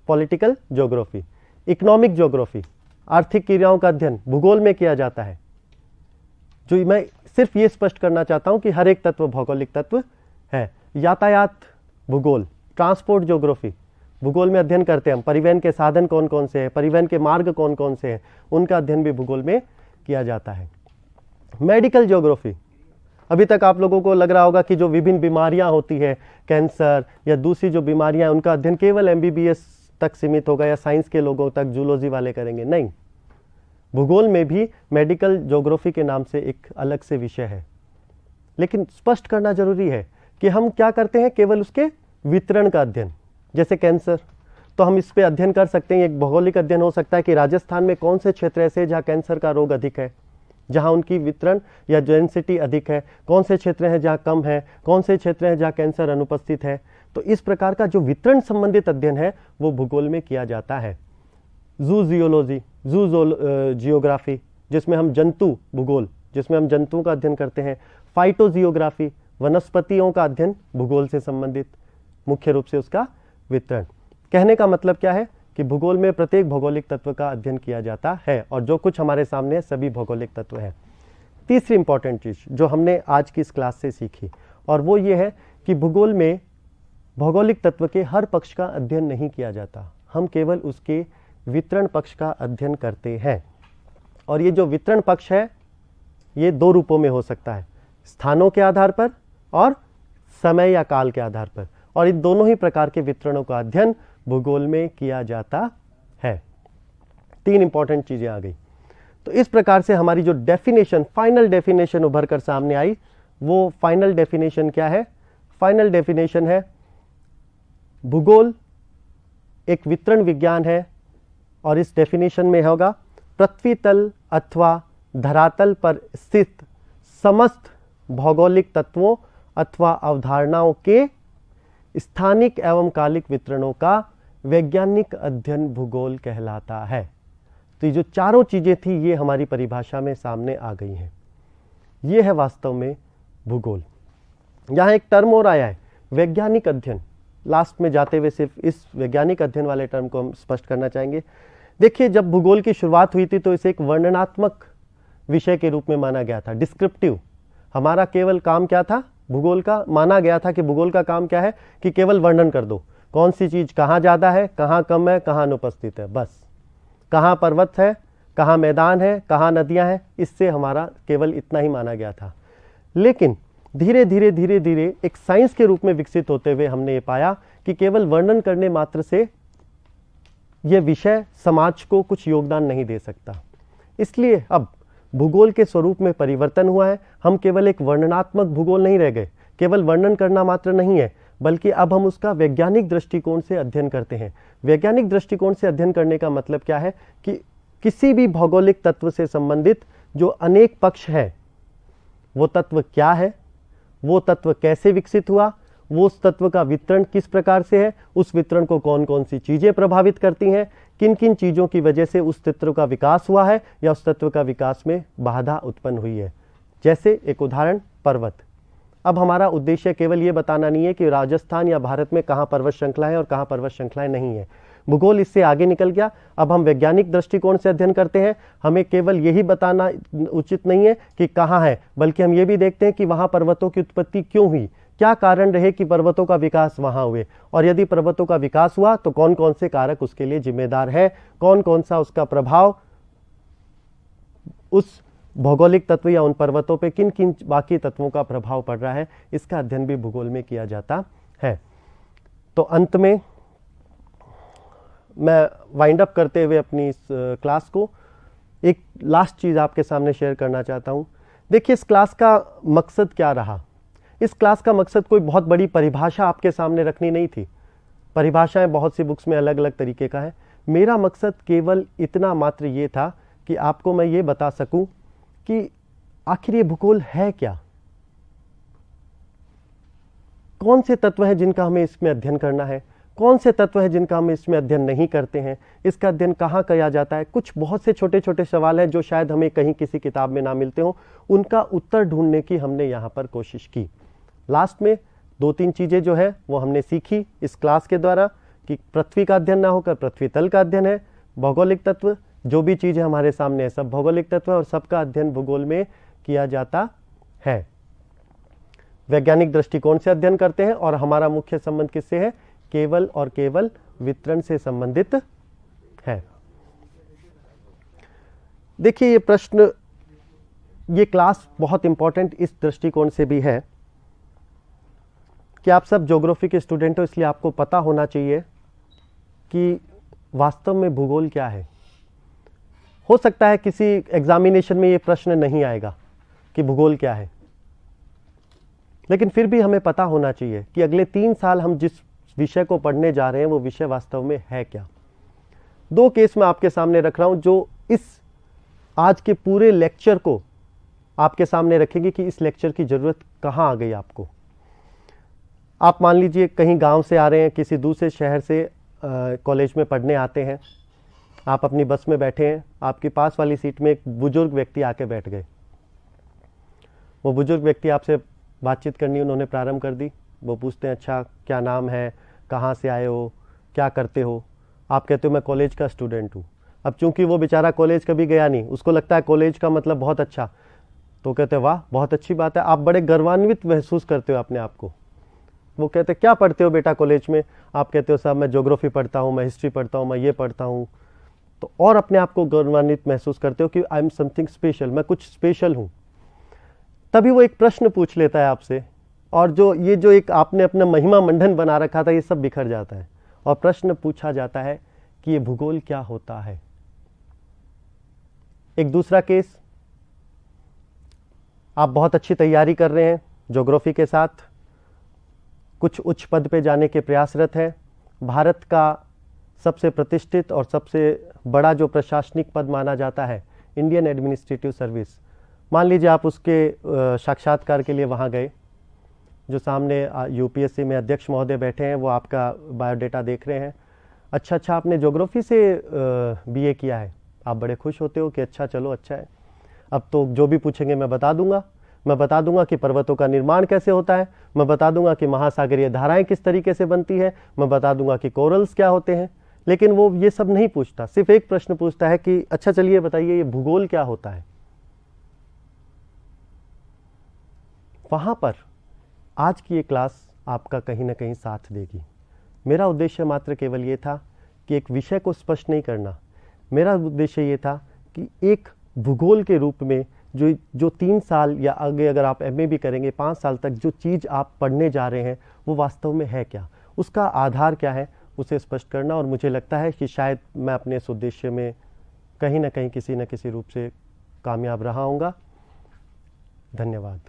Political geography. Economic geography, आर्थिक क्रियाओं का अध्ययन भूगोल में किया जाता है। जो मैं सिर्फ ये स्पष्ट करना चाहता हूं कि हर एक तत्व भौगोलिक तत्व है। यातायात भूगोल, ट्रांसपोर्ट ज्योग्राफी, भूगोल में अध्ययन करते हैं हम। परिवहन के साधन कौन कौन से हैं, परिवहन के मार्ग कौन कौन से हैं, उनका अध्ययन भी भूगोल में किया जाता है। मेडिकल ज्योग्राफी, अभी तक आप लोगों को लग रहा होगा कि जो विभिन्न बीमारियां होती है, कैंसर या दूसरी जो बीमारियां, उनका अध्ययन केवल एमबीबीएस तक सीमित होगा या साइंस के लोगों तक, जूलॉजी वाले करेंगे। नहीं, भूगोल में भी मेडिकल ज्योग्राफी के नाम से एक अलग से विषय है। लेकिन स्पष्ट करना जरूरी है कि हम क्या करते हैं, केवल उसके वितरण का अध्ययन। जैसे कैंसर, तो हम इस पे अध्ययन कर सकते हैं। एक भौगोलिक अध्ययन हो सकता है कि राजस्थान में कौन से क्षेत्र ऐसे हैं जहाँ कैंसर का रोग अधिक है, जहाँ उनकी वितरण या डेंसिटी अधिक है, कौन से क्षेत्र हैं जहाँ कम है, कौन से क्षेत्र हैं जहाँ कैंसर अनुपस्थित है। तो इस प्रकार का जो वितरण संबंधित अध्ययन है वो भूगोल में किया जाता है। जू जियोलॉजी, जू जियोग्राफी, जिसमें हम जंतु भूगोल, जिसमें हम जंतुओं का अध्ययन करते हैं। फाइटोजियोग्राफी, वनस्पतियों का अध्ययन भूगोल से संबंधित, मुख्य रूप से उसका वितरण। कहने का मतलब क्या है कि भूगोल में प्रत्येक भौगोलिक तत्व का अध्ययन किया जाता है, और जो कुछ हमारे सामने है सभी भौगोलिक तत्व हैं। तीसरी इंपॉर्टेंट चीज जो हमने आज की इस क्लास से सीखी, और वो ये है कि भूगोल में भौगोलिक तत्व के हर पक्ष का अध्ययन नहीं किया जाता, हम केवल उसके वितरण पक्ष का अध्ययन करते हैं। और ये जो वितरण पक्ष है ये दो रूपों में हो सकता है, स्थानों के आधार पर और समय या काल के आधार पर, और इन दोनों ही प्रकार के वितरणों का अध्ययन भूगोल में किया जाता है। तीन इंपॉर्टेंट चीजें आ गई। तो इस प्रकार से हमारी जो डेफिनेशन, फाइनल डेफिनेशन उभर कर सामने आई, वो फाइनल डेफिनेशन क्या है? फाइनल डेफिनेशन है भूगोल एक वितरण विज्ञान है, और इस डेफिनेशन में होगा पृथ्वी तल अथवा धरातल पर स्थित समस्त भौगोलिक तत्वों अथवा अवधारणाओं के स्थानिक एवं कालिक वितरणों का वैज्ञानिक अध्ययन भूगोल कहलाता है। तो ये जो चारों चीजें थी ये हमारी परिभाषा में सामने आ गई हैं। ये है वास्तव में भूगोल। यहाँ एक टर्म और आया है, वैज्ञानिक अध्ययन। लास्ट में जाते हुए सिर्फ इस वैज्ञानिक अध्ययन वाले टर्म को हम स्पष्ट करना चाहेंगे। देखिए, जब भूगोल की शुरुआत हुई थी तो इसे एक वर्णनात्मक विषय के रूप में माना गया था, डिस्क्रिप्टिव। हमारा केवल काम क्या था? भूगोल का माना गया था कि भूगोल का काम क्या है कि केवल वर्णन कर दो, कौन सी चीज कहाँ ज्यादा है, कहाँ कम है, कहाँ अनुपस्थित है, बस। कहाँ पर्वत है, कहाँ मैदान है, कहाँ नदियां हैं, इससे हमारा केवल इतना ही माना गया था। लेकिन धीरे धीरे धीरे धीरे एक साइंस के रूप में विकसित होते हुए हमने ये पाया कि केवल वर्णन करने मात्र से यह विषय समाज को कुछ योगदान नहीं दे सकता। इसलिए अब भूगोल के स्वरूप में परिवर्तन हुआ है। हम केवल एक वर्णनात्मक भूगोल नहीं रह गए, केवल वर्णन करना मात्र नहीं है, बल्कि अब हम उसका वैज्ञानिक दृष्टिकोण से अध्ययन करते हैं। वैज्ञानिक दृष्टिकोण से अध्ययन करने का मतलब क्या है कि किसी भी भौगोलिक तत्व से संबंधित जो अनेक पक्ष है, वो तत्व क्या है, वो तत्व कैसे विकसित हुआ, वो उस तत्व का वितरण किस प्रकार से है, उस वितरण को कौन कौन सी चीजें प्रभावित करती हैं, किन किन चीजों की वजह से उस तत्व का विकास हुआ है या उस तत्व का विकास में बाधा उत्पन्न हुई है। जैसे एक उदाहरण, पर्वत। अब हमारा उद्देश्य केवल ये बताना नहीं है कि राजस्थान या भारत में कहाँ पर्वत श्रृंखला है और कहाँ पर्वत श्रृंखलाएं नहीं है। भूगोल इससे आगे निकल गया। अब हम वैज्ञानिक दृष्टिकोण से अध्ययन करते हैं। हमें केवल यही बताना उचित नहीं है कि कहाँ है, बल्कि हम ये भी देखते हैं कि वहाँ पर्वतों की उत्पत्ति क्यों हुई, क्या कारण रहे कि पर्वतों का विकास वहाँ हुए, और यदि पर्वतों का विकास हुआ तो कौन कौन से कारक उसके लिए जिम्मेदार है, कौन कौन सा उसका प्रभाव उस भौगोलिक तत्व या उन पर्वतों पे किन किन बाकी तत्वों का प्रभाव पड़ रहा है, इसका अध्ययन भी भूगोल में किया जाता है। तो अंत में मैं वाइंड अप करते हुए अपनी इस क्लास को एक लास्ट चीज़ आपके सामने शेयर करना चाहता हूँ। देखिए, इस क्लास का मकसद क्या रहा? इस क्लास का मकसद कोई बहुत बड़ी परिभाषा आपके सामने रखनी नहीं थी। परिभाषाएं बहुत सी बुक्स में अलग अलग तरीके का है। मेरा मकसद केवल इतना मात्र ये था कि आपको मैं ये बता सकूं कि आखिर ये भूगोल है क्या, कौन से तत्व हैं जिनका हमें इसमें अध्ययन करना है, कौन से तत्व हैं जिनका हम इसमें अध्ययन नहीं करते हैं, इसका अध्ययन कहाँ किया जाता है। कुछ बहुत से छोटे छोटे सवाल हैं जो शायद हमें कहीं किसी किताब में ना मिलते हो, उनका उत्तर ढूंढने की हमने यहाँ पर कोशिश की। लास्ट में 2-3 चीज़ें जो है वो हमने सीखी इस क्लास के द्वारा कि पृथ्वी का अध्ययन ना होकर पृथ्वी तल का अध्ययन है। भौगोलिक तत्व जो भी चीज़ है हमारे सामने है सब भौगोलिक तत्व है और सबका अध्ययन भूगोल में किया जाता है। वैज्ञानिक दृष्टिकोण से अध्ययन करते हैं और हमारा मुख्य संबंध किससे है? केवल और केवल वितरण से संबंधित है। देखिए ये प्रश्न, ये क्लास बहुत इंपॉर्टेंट इस दृष्टिकोण से भी है कि आप सब ज्योग्राफी के स्टूडेंट हो, इसलिए आपको पता होना चाहिए कि वास्तव में भूगोल क्या है। हो सकता है किसी एग्जामिनेशन में ये प्रश्न नहीं आएगा कि भूगोल क्या है, लेकिन फिर भी हमें पता होना चाहिए कि अगले 3 साल हम जिस विषय को पढ़ने जा रहे हैं वो विषय वास्तव में है क्या। 2 केस मैं आपके सामने रख रहा हूं जो इस आज के पूरे लेक्चर को आपके सामने रखेंगे कि इस लेक्चर की जरूरत कहां आ गई आपको। आप मान लीजिए कहीं गांव से आ रहे हैं, किसी दूसरे शहर से कॉलेज में पढ़ने आते हैं, आप अपनी बस में बैठे हैं, आपके पास वाली सीट में एक बुजुर्ग व्यक्ति आके बैठ गए। वो बुजुर्ग व्यक्ति आपसे बातचीत करनी उन्होंने प्रारंभ कर दी। वो पूछते हैं अच्छा क्या नाम है, कहाँ से आए हो, क्या करते हो। आप कहते हो मैं कॉलेज का स्टूडेंट हूँ। अब चूंकि वो बेचारा कॉलेज कभी गया नहीं, उसको लगता है कॉलेज का मतलब बहुत अच्छा, तो कहते हैं वाह बहुत अच्छी बात है, आप बड़े गर्वान्वित महसूस करते हो अपने आप को। वो कहते हैं क्या पढ़ते हो बेटा कॉलेज में? आप कहते हो साहब मैं ज्योग्राफी पढ़ता हूँ, मैं हिस्ट्री पढ़ता हूँ, मैं ये पढ़ता हूँ। तो और अपने आप को गौरवान्वित महसूस करते हो कि आई एम समथिंग स्पेशल, मैं कुछ स्पेशल हूँ। तभी वो एक प्रश्न पूछ लेता है आपसे और जो एक आपने अपना महिमा मंडन बना रखा था ये सब बिखर जाता है और प्रश्न पूछा जाता है कि ये भूगोल क्या होता है। एक दूसरा केस, आप बहुत अच्छी तैयारी कर रहे हैं ज्योग्राफी के साथ, कुछ उच्च पद पे जाने के प्रयासरत हैं। भारत का सबसे प्रतिष्ठित और सबसे बड़ा जो प्रशासनिक पद माना जाता है इंडियन एडमिनिस्ट्रेटिव सर्विस, मान लीजिए आप उसके साक्षात्कार के लिए वहाँ गए। जो सामने यूपीएससी में अध्यक्ष महोदय बैठे हैं वो आपका बायोडेटा देख रहे हैं। अच्छा आपने ज्योग्राफी से बीए किया है, आप बड़े खुश होते हो कि अच्छा चलो अच्छा है, अब तो जो भी पूछेंगे मैं बता दूंगा कि पर्वतों का निर्माण कैसे होता है, मैं बता दूंगा कि महासागरीय धाराएं किस तरीके से बनती है, मैं बता दूंगा कि कोरल्स क्या होते हैं। लेकिन वो ये सब नहीं पूछता, सिर्फ एक प्रश्न पूछता है कि अच्छा चलिए बताइए ये भूगोल क्या होता है। वहां पर आज की ये क्लास आपका कहीं ना कहीं साथ देगी। मेरा उद्देश्य मात्र केवल ये था कि एक विषय को स्पष्ट नहीं करना, मेरा उद्देश्य ये था कि एक भूगोल के रूप में जो 3 साल या आगे अगर आप एमए भी करेंगे 5 साल तक जो चीज़ आप पढ़ने जा रहे हैं वो वास्तव में है क्या, उसका आधार क्या है, उसे स्पष्ट करना। और मुझे लगता है कि शायद मैं अपने इस उद्देश्य में कहीं ना कहीं किसी न किसी रूप से कामयाब रहा हूँगा। धन्यवाद।